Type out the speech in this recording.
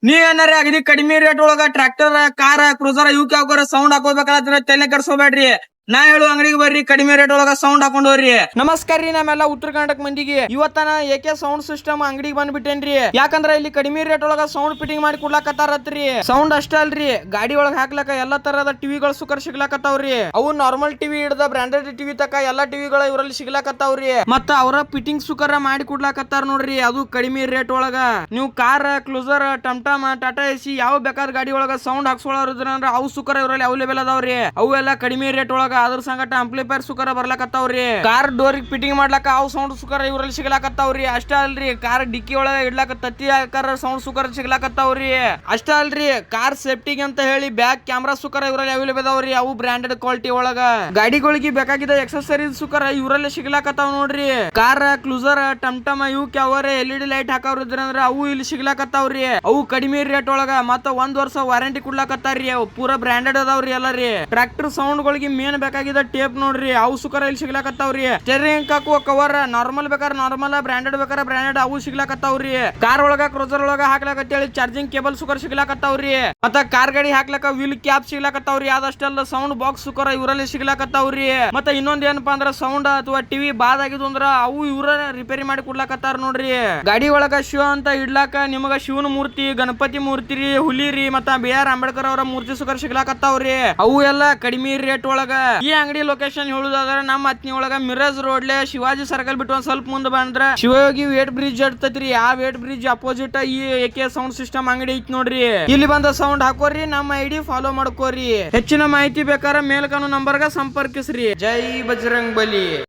ನೀವೇನಾರ ಅಗದಿ ಕಡಿಮೆ ರೇಟ್ ಒಳಗ ಟ್ರಾಕ್ಟರ್ ಕಾರ್ ಕ್ರೂಸರ್ ಇವಕ್ ಯಾವ್ದಾರ ಸೌಂಡ್ ಹಾಕೋಬೇಕಾದ್ರೆ ತಲೆ ಕೆಡ್ಸ್ಕೊಬೇಡ್ರಿ. ನಾ ಹೇಳು ಅಂಗಡಿಗೆ ಬರ್ರಿ, ಕಡಿಮೆ ರೇಟ್ ಒಳಗ ಸೌಂಡ್ ಹಾಕೊಂಡ್ ಹೋಗ್ರಿ. ನಮಸ್ಕಾರ ರೀ, ನಮ್ಮೆಲ್ಲ ಉತ್ತರ ಕರ್ನಾಟಕ ಮಂದಿಗೆ. ಇವತ್ತನ ಏಕೆ ಸೌಂಡ್ ಸಿಸ್ಟಮ್ ಅಂಗಡಿಗೆ ಬಂದ್ಬಿಟ್ಟೇನ್ರಿ. ಯಾಕಂದ್ರ ಇಲ್ಲಿ ಕಡಿಮೆ ರೇಟ್ ಒಳಗ ಸೌಂಡ್ ಫಿಟ್ಟಿಂಗ್ ಮಾಡಿ ಕೊಡ್ಲಾಕತ್ತಾರತ್ರಿ. ಸೌಂಡ್ ಅಷ್ಟ ಅಲ್ರಿ, ಗಾಡಿ ಒಳಗ ಹಾಕ್ಲಕ ಎಲ್ಲಾ ತರದ ಟಿವಿಗಳು ಸುಕರ್ ಸಿಗ್ಲಾಕತ್ತಾವ್ರಿ. ಅವು ನಾರ್ಮಲ್ ಟಿವಿ ಹಿಡ್ದ ಬ್ರಾಂಡೆಡ್ ಟಿವಿ ತಕ ಎಲ್ಲಾ ಟಿವಿಗಳ ಇವರಲ್ಲಿ ಸಿಗ್ಲಾಕತ್ತಾವ್ರಿ. ಮತ್ತ ಅವರ ಫಿಟ್ಟಿಂಗ್ ಸುಕರ ಮಾಡಿ ಕೊಡ್ಲಾಕತ್ತಾರ ನೋಡ್ರಿ, ಅದು ಕಡಿಮೆ ರೇಟ್ ಒಳಗ. ನೀವು ಕಾರ್ ಕ್ಲೂಸರ್ ಟಮ್ ಟಮ್ ಟಾಟಾ ಎಸಿ ಯಾವ ಬೇಕಾದ ಗಾಡಿ ಒಳಗ ಸೌಂಡ್ ಹಾಕ್ಸೋಳ್ರ ಅವು ಸುಕರ ಇವರಲ್ಲಿ ಅವೈಲೇಬಲ್ ಅದಾವ್ರಿ. ಅವು ಎಲ್ಲಾ ಕಡಿಮೆ ರೇಟ್ ಒಳಗ ಅದ್ರ ಸಂಗಟ ಆಂಪ್ಲಿಫೈರ್ ಸುಕರ ಬರ್ಲಾಕತ್ತಾವ್ರಿ. ಕಾರ್ ಡೋರ್ ಫಿಟ್ಟಿಂಗ್ ಮಾಡ್ಲಾಕ ಅವ್ ಸೌಂಡ್ ಸುಕರ ಇವ್ರಲ್ಲಿ ಸಿಗ್ಲಾಕತ್ತಾವ್ರಿ. ಅಷ್ಟ ಅಲ್ರಿ, ಕಾರ್ ಡಿಕ್ಕಿ ಒಳಗ ಇಡ್ಲಾಕ ತತ್ತಿ ಆಕಾರ ಸೌಂಡ್ ಸುಕರ ಸಿಗ್ಲಾಕತ್ತಾವ್ರಿ. ಅಷ್ಟ ಅಲ್ರಿ, ಕಾರ್ ಸೇಫ್ಟಿಗೆ ಅಂತ ಹೇಳಿ ಬ್ಯಾಕ್ ಕ್ಯಾಮ್ರಾ ಸುಕರ ಇವರಲ್ಲಿ ಅವೈಲೇಬಲ್ ಅದಾವ್ರಿ. ಅವು ಬ್ರಾಂಡೆಡ್ ಕ್ವಾಲಿಟಿ ಒಳಗ. ಗಾಡಿಗಳಿಗೆ ಬೇಕಾಗಿದ್ದ ಎಕ್ಸೆಸರೀಸ್ ಸುಕರ ಇವರಲ್ಲಿ ಸಿಗ್ಲಾಕತ್ತಾವ್ ನೋಡ್ರಿ. ಕಾರ್ ಕ್ಲೂಸರ್ ಟಮ್ ಟಮ್ ಇವಕ್ ಯಾವ್ಯಾರ LED ಲೈಟ್ ಹಾಕವ್ರ ಅಂದ್ರ ಅವು ಇಲ್ಲಿ ಸಿಗ್ಲಾಕತ್ತಾವ್ರಿ. ಅವು ಕಡಿಮೆ ರೇಟ್ ಒಳಗ ಮತ್ತ 1 ವರ್ಷ ವಾರಂಟಿ ಕೊಡ್ಲಾಕತ್ತಾರ್ರಿ. ಅವು ಪೂರಾ ಬ್ರಾಂಡೆಡ್ ಅದಾವ್ರಿ ಎಲ್ಲ ರೀ. ಟ್ರಾಕ್ಟರ್ ಸೌಂಡ್ ಗಳಿಗೆ ಮೇನ್ ಬೇಕಾಗಿದ್ದ ಟೇಪ್ ನೋಡ್ರಿ, ಅವು ಸುಕರ ಇಲ್ಲಿ ಸಿಗ್ಲಾಕತ್ತಾವ್ರಿ. ಸ್ಟೇರಿಂಗ್ ಹಾಕುವ ಕವರ್ ನಾರ್ಮಲ್ ಬೇಕಾರ ನಾರ್ಮಲ್, ಬ್ರಾಂಡೆಡ್ ಬೇಕಾರ ಬ್ರಾಂಡೆಡ್ ಅವು ಸಿಗ್ಲಾಕತ್ತಾವ್ರಿ. ಕಾರ್ ಒಳಗ ಕ್ರೂಸರ್ ಒಳಗ ಹಾಕ್ಲಾಕತ್ತೇಳಿ ಚಾರ್ಜಿಂಗ್ ಕೇಬಲ್ ಸುಕರ್ ಸಿಗ್ಲಾಕತ್ತಾವ್ರಿ. ಮತ್ತ ಕಾರ್ ಗಾಡಿ ಹಾಕ್ಲಕ ವೀಲ್ ಕ್ಯಾಪ್ ಸಿಗ್ಲಾಕತ್ತಾವ್ರಿ. ಅದಷ್ಟಲ್ಲ ಸೌಂಡ್ ಬಾಕ್ಸ್ ಸುಕರ ಇವರಲ್ಲಿ ಸಿಗ್ಲಾಕತ್ತಾವ್ರಿ. ಮತ್ತ ಇನ್ನೊಂದ್ ಏನಪ್ಪಾ ಅಂದ್ರ ಸೌಂಡ್ ಅಥವಾ ಟಿವಿ ಬಾದ್ ಆಗಿದ್ದು ಅಂದ್ರ ಅವು ಇವ್ರ ರಿಪೇರಿ ಮಾಡಿ ಕೊಡ್ಲಾಕತ್ತಾರ ನೋಡ್ರಿ. ಗಾಡಿ ಒಳಗ ಶಿವ ಅಂತ ಇಡ್ಲಾಕ ನಿಮಗ ಶಿವನ ಮೂರ್ತಿ, ಗಣಪತಿ ಮೂರ್ತಿ ರೀ, ಹುಲಿ ರೀ, ಮತ್ತ BR ಅಂಬೇಡ್ಕರ್ ಅವರ ಮೂರ್ತಿ ಸುಕರ್ ಸಿಗ್ಲಾಕತ್ತಾವ್ರಿ. ಅವು ಎಲ್ಲ ಕಡಿಮೆ ರೇಟ್ ಒಳಗ. ಈ ಅಂಗಡಿ ಲೊಕೇಶನ್ ಹೇಳುದಾದ್ರೆ ನಮ್ಮ ಹತ್ನಿ ಒಳಗ ಮಿರಜ್ ರೋಡ್ಲೆ ಶಿವಾಜಿ ಸರ್ಕಲ್ ಬಿಟ್ಟು ಒಂದ್ ಸ್ವಲ್ಪ ಮುಂದೆ ಬಂದ್ರ ಶಿವಯೋಗಿ ವೇಟ್ ಬ್ರಿಡ್ಜ್ ಇರ್ತೈತ್ರಿ. ಆ ವೇಟ್ ಬ್ರಿಡ್ಜ್ ಅಪೋಸಿಟ್ ಈ AK ಸೌಂಡ್ ಸಿಸ್ಟಮ್ ಅಂಗಡಿ ಐತ್ ನೋಡ್ರಿ. ಇಲ್ಲಿ ಬಂದ ಸೌಂಡ್ ಹಾಕೋರಿ, ನಮ್ಮ ID ಫಾಲೋ ಮಾಡ್ಕೋರಿ. ಹೆಚ್ಚಿನ ಮಾಹಿತಿ ಬೇಕಾದ್ರೆ ಮೇಲ್ಕನು ನಂಬರ್ಗ ಸಂಪರ್ಕಿಸ್ರಿ. ಜೈ ಬಜರಂಗ್ ಬಲಿ.